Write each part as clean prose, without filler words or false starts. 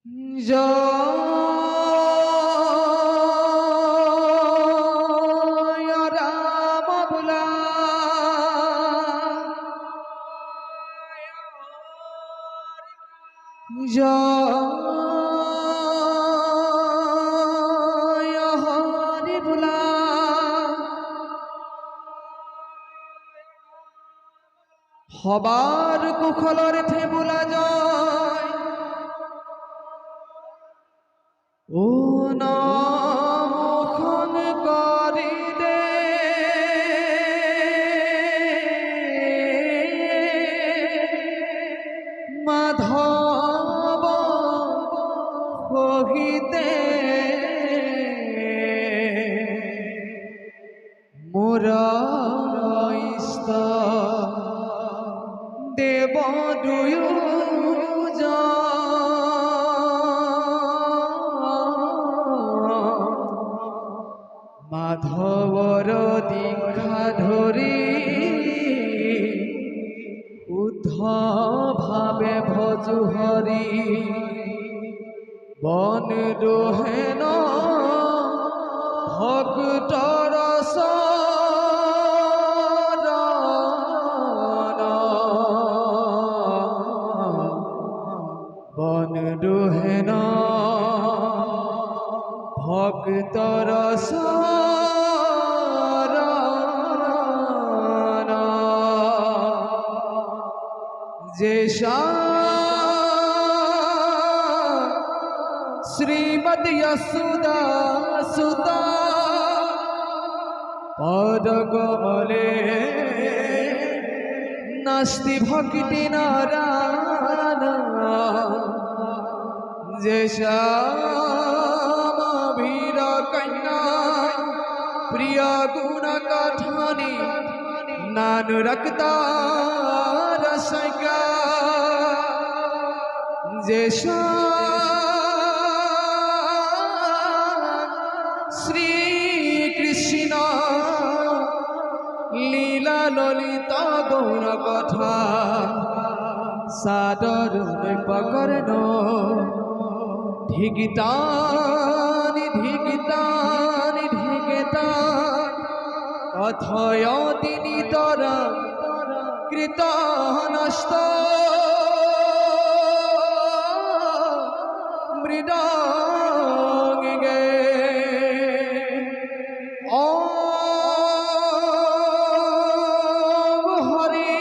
জয় রাম বুলা জয় হরি বুলা হবার কুখলরে ঠেবুলা জয় ও নমখন করি দে মাধব কহিতে মোর ইষ্ট দেব দুয়ো মাধবর দীক্ষা ধরি উদ্ধ ভাবে ভজু হরি বন দোহেন ভক্তর বন দোহেন ভক্তর যে শ্রীমদ যশোদা সুতা পদ কমলে নাস্তি ভক্তি নারায়ণ যে বীর কন্যা প্রিয় গুণ কঠানি নানু রক্তা রসকা যে শ্রী কৃষ্ণ লীলা ললিত গৌর কথা সাদর পকর্ণ ধিগিতানি ধিগিতানি ধিগিতান কথয় তিনি তর কৃত নষ্ট মৃদঙ্গে ওম হরি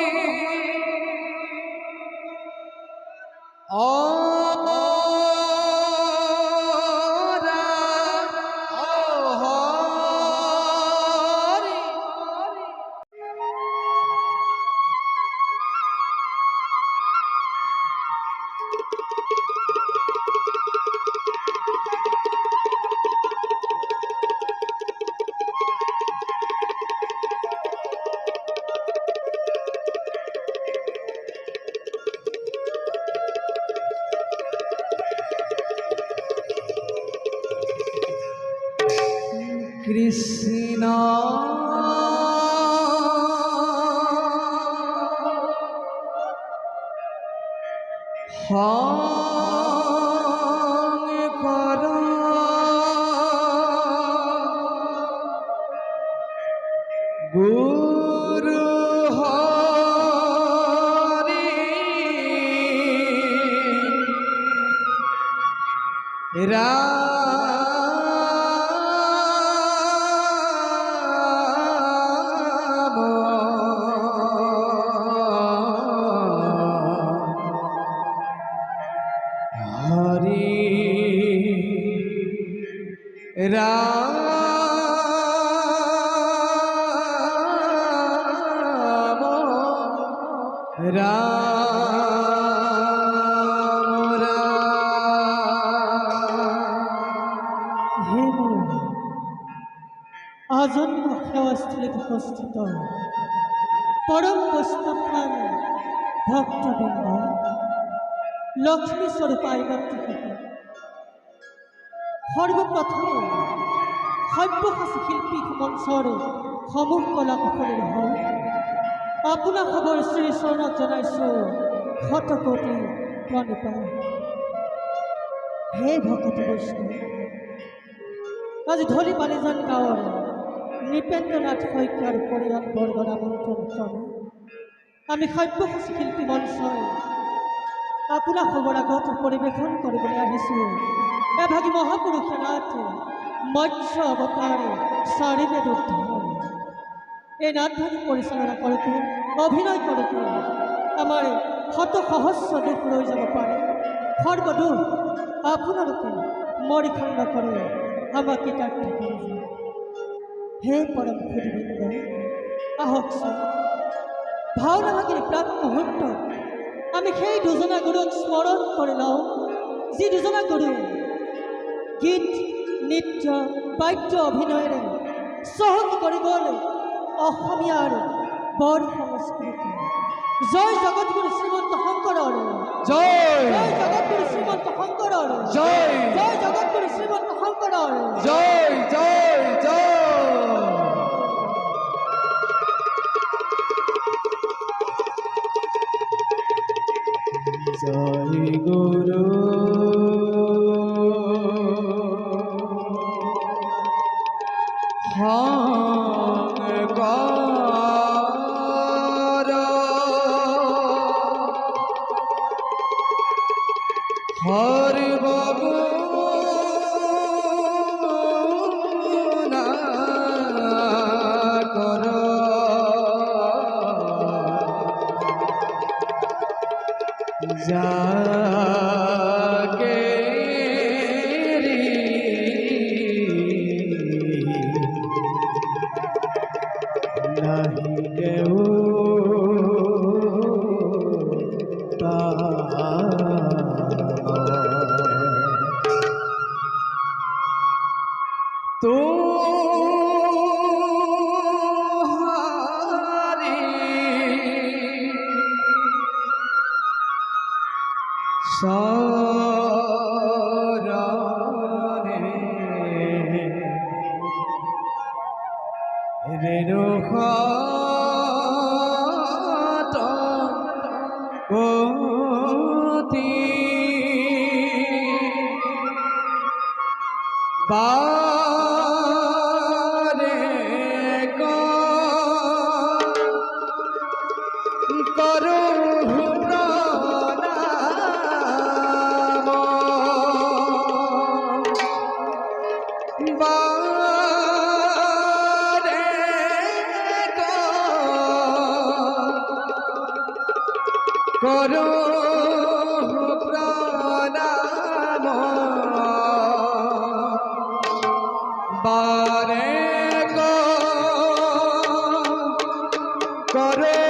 ওম কৃষ্ণ হং কর গুরু হরি রাম রাম হে আজন্ম সেবাস্থলীতে উপস্থিত পরম বৈষ্ণবপ্রাণ ভক্তবৃন্দ লক্ষ্মী স্বরূপ আইমাতৃ সর্বপ্রথমে সব্যসাচী শিল্পী মঞ্চৰ সমূহ কলাকুশলীৰ হৈ আপোনাক খবৰ শ্ৰী চৰণত জনাইছোঁ শতকোটি প্ৰণিপাত। হে ভকত বৈষ্ণৱ, আজি ধলি বালিজান গাঁৱৰ নৃপেন্দ্ৰনাথ শইকীয়াৰ পৰিয়ালবৰ্গৰ আমন্ত্ৰণ ক্ৰমে আমি সব্যসাচী শিল্পী মঞ্চই আপোনাৰ খবৰ আগত পৰিৱেশন কৰিবলৈ আহিছোঁ এভাগী মহাপুৰুষে নাথ মৎস্য অৱতাৰ চাৰিবেদ উদ্ধাৰ। এই নাটভাগী পৰিচালনা কৰোঁতে অভিনয় কৰোঁতে আমাৰ শত সহস্ৰ দুখ ৰৈ যাব পাৰে, সৰ্বদুখ আপোনালোকে মৰিখণ্ড কৰে আমাক কৃতাৰ্থ কৰি যায়। হে পৰম সুধীবৃন্দ, আহকচোন ভাওনা ভাগিৰ প্ৰাক মুহূৰ্তত আমি সেই দুজনা গুৰুক স্মৰণ কৰি লওঁ, যি দুজনা গুৰু গীত নৃত্য বাদ্য অভিনয়েৰে চহকী কৰি গ'ল অসমীয়াৰ বৰ সংস্কৃতি। জয় জগতগুৰু শ্ৰীমন্ত শংকৰৰ জয়, জয় জগতগুৰু শ্ৰীমন্ত শংকৰৰ জয়, জয় জগতগুৰু শ্ৰীমন্ত শংকৰৰ জয় জয় জয়। জয় গুরু শংকর হরি বাবু না কর जागे नहीं गेऊ तो শরণে রেণুঘাট পতি বারে করো করো প্রণাম বারে করো প্রণাম